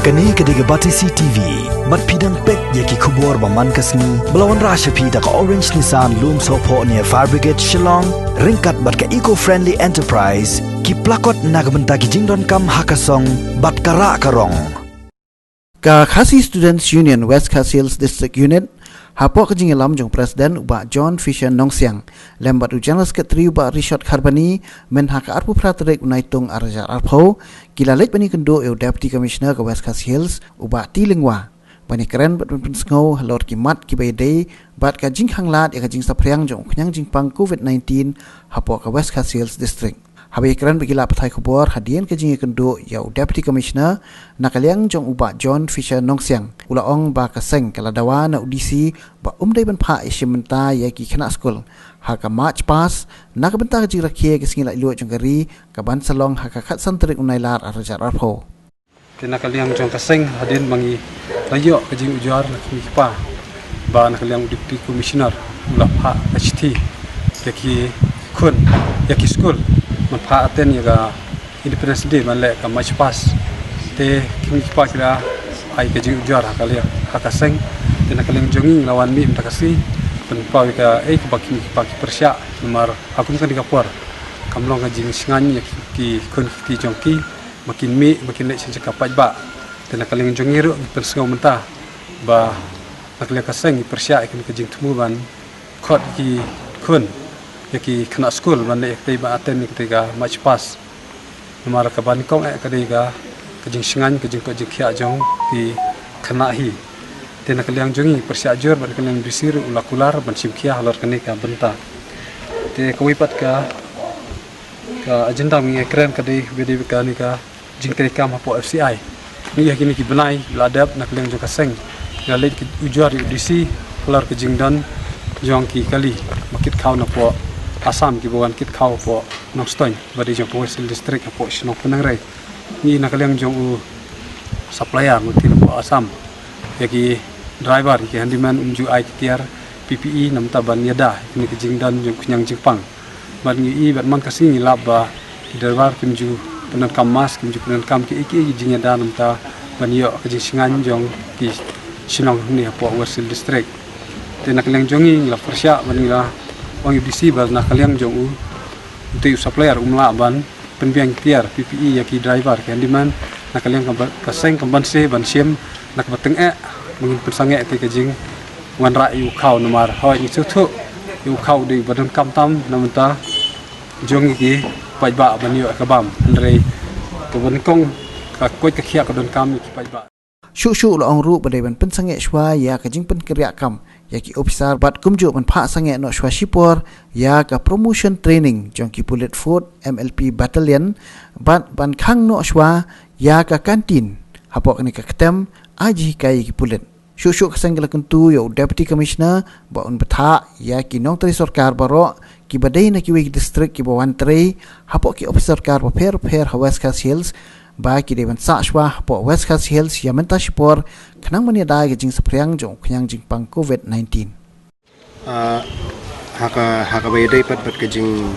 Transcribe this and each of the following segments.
Kani kediga Batisi TV, mat pidang pek yaki kubur baman kasni, belawan rasha pida ka Orange Nissan Loom Sopo near Fire Brigade Shillong, ringkat bat ka eco-friendly enterprise, ki plakot nagbenta ki jingdon kam hakasong, bat kara karong. Ka Khasi Students Union West Khasi Hills District Unit, hapo ka jingilam jong Presiden uba John Fisher Nongsiang, lembat General Secretary uba Rishad Kharbani, men haka arpu praterek unaitung arajar arpo, kilalit bani kendo eu Deputy Commissioner ka West Khasi Hills uba Tilingwa, bani keren bat penskau halor ki mat ki bayday, bat ka jing hanglat ya ka jing sapriang jong knyang jing pang COVID-19 hapo ka West Khasi Hills District. Habai keren begila patai kubur hadian ke jingi kendo yau Deputy Commissioner nakaliang jong uba John Fisher Nongsiang ulaong ba kaseng kaladawa na udisi ba umday ban pa isimenta ya ki kena school haka March pass nakabenta ka jing rakie ke singila ilu jong gari kaban salong haka kat santrik unailar arajar arpo. Nakaliang jong kaseng hadian mangi layo ke jing ujar na pa ba nakaliang Deputy Commissioner ula pa HT yaki kun yaki school manfa aten yaga Independence Day manle ka March pass te kimi pa kira ai ke jing ujar hakalia hakaseng te nakaling jonging lawan mi mtakasi penpa ka ka kimi pa ki persya nomor akum kan dikapur kamlong ka jing singan ki kun ki jongki makin mi makin le chen kapaj ba te nakaling jongiru pensengau mentah ba nakalia kaseng persya ki jing tumuban khot ki kun yaki kena school mande ektai ba aten ketika March pass nomor ka banikong kadega kajing singan kajing ko jikya jong di kena hi tena kaliang jongi persiajur ban kaliang bisir ulakular ban simkia halor kene ka benta te kawipat ka agenda mi ekran kadai bedi ka ni ka jing kereka mapo FCI ni yakini ki benai ladap nak kaliang jong kaseng galit ki ujar UDC halor kajing dan jong ki kali makit kau na po Asam ki bawan kit kau po Nongstoin badi jong Pungsil District po Sinong Penangrai ni nakaliang jong supplier mutin po Asam yaki driver ki handyman umju ai tiar PPE namta ban yada ni ki jingdan jong kunyang jingpang ban ngi bat man kasing lab ba driver kimju penan kam mas kimju penan kam ki iki jingda namta ban yo ki singan jong ki Sinong ni po Pungsil District te nakaliang jongi la persya ban la wang UDC bal nakaliang jong untuk supplier umla ban penbiang tiar PPE yaki driver handyman nakaliang kaseng kamban se ban sim nak bateng mungkin pensange te kajing wan ra yu khau nomor hoi ni thu yu khau di badan kam tam namta jong ki pai ba ban yo ka bam andre to ban kong ka koi ka khia ka don kam ki pai ba Shu lo ong ru badai ban pensange shwa ya ka jing pen kriya kam yaki officer bat kumju ban pha sange no shwa shipor ya ka promotion training jong ki Bullet Food MLP battalion bat ban khang no shwa ya ka kantin hapok ni ka ketem aji kai ki Bullet shu kasang la kuntu yo Deputy Commissioner ba un batha ya ki nong tri sarkar baro ki badai na ki wi district ki bawan tre hapok ki officer kar ba pher West Khasi Hills ba ki dewan sashwa po West Khasi Hills yamenta shipor khnang mani da ge jing sapriang jong khyang jing pang COVID-19 haka bayday pat ke jing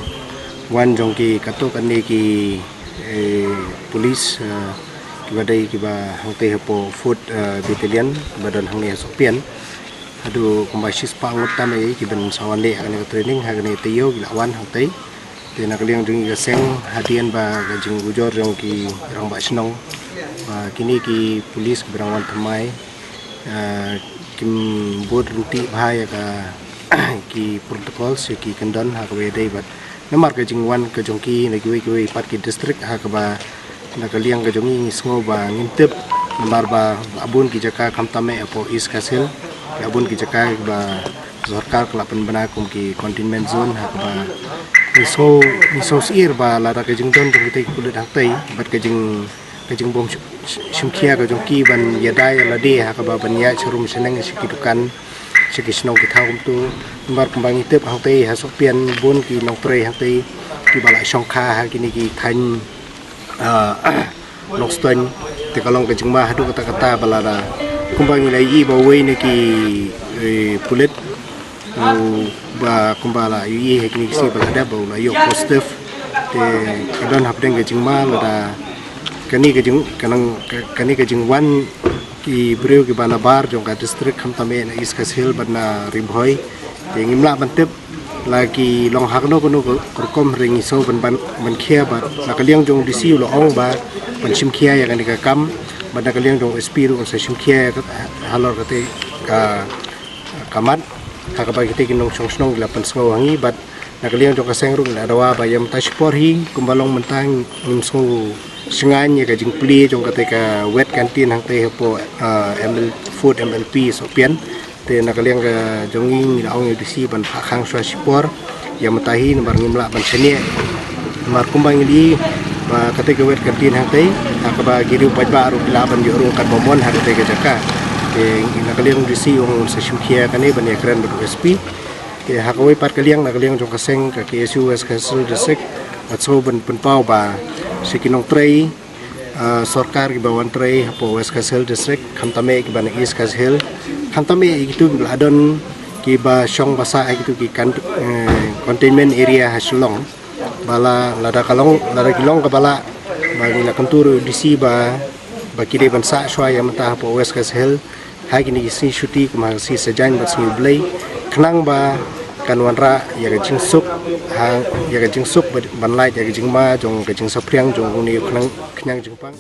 wan jong ki kato kanne ki police ki badai ki ba hangte po food battalion badan hangni sopian adu kumbasis pangut tamai ki ben sawan le ane training hagane tiyo gilawan hangte te nakaliang jing gaseng hadian ba jing ujor jong ki rang ba Sinong kini ki polis berangwan thamai kim bod ruti bhai ka ki protocol se ki kendon ha ka dei bat namar ka jing wan ka jong ki na ki pat ki district ha ka ba nakaliang ka jong ni sngo ba ngintep namar ba abun ki jaka khamtame apo East Kasil abun ki jaka ba sarkar kelapan bana kum ki containment zone ha ka ba so sir ba la ka jing don jong ki kulit haktai bat ka jing bom simkia ka jong ki ban yadai la de ha ka ba ban ya charum seneng siki dukan siki Sinong ki thau tu bar kembang itep haktai ha sopian bon ki nong pre haktai ki bala songkha ha kini ki than Nongstoin te kalong ka jing ma hadu kata balara kumbang lai i ba we ne ki pulit ba kumbala i hekni si balada ba la yo positive te kadon hapdeng ke jing ma la kani ke jing wan ki breu ki bana bar jong ka district kham tame na East Coast Hill bana ribhoi te ngimla bantep lagi long hakno kono korkom ring iso ban khia ba nakaliang jong disi lo ong ba ban sim khia ya kan ka kam ban nakaliang jong SP ru sa sim khia halor kate ka kamat hakaba kite kinong songsnong la pan sngo hangi bat nakaliang jong ka seng ru la dawa ba yam tashpor hi kumbalong mentang nim sngo sengan ya ka jing pli jong kate ka wet canteen hang te po ML food MLP so pian te nakaliang ka jonging la ong disi ban khang swa sipor ya matahi nomor ngimla ban sene nomor kumbang di ba kate ka wet canteen hang te akaba giru pajba ru laban yo ru kan momon hang te ka jaka te nakaliang disi ong sa simkhia kane ban ya kran bu SP te hakawai pat kaliang nakaliang jong kaseng ka KSU West Castle District atso ban penpau ba sikinong tray sorkar ki bawan tray hapo West Castle District khamtame ki ban East Castle Hill khamtame itu adon ki ba shong basa itu ki containment area haslong bala lada kilong ka bala bagi la kanturu disi ba kide ban sa shwa ya mata hapo West Castle Hill ha kini si shuti kuma si sajan bat sing blay khnang ba kanwanra ya ga jingsuk ha ya ga jingsuk ban lai ya ga jingma jong ga jing sapriang jong ni khnang jingpang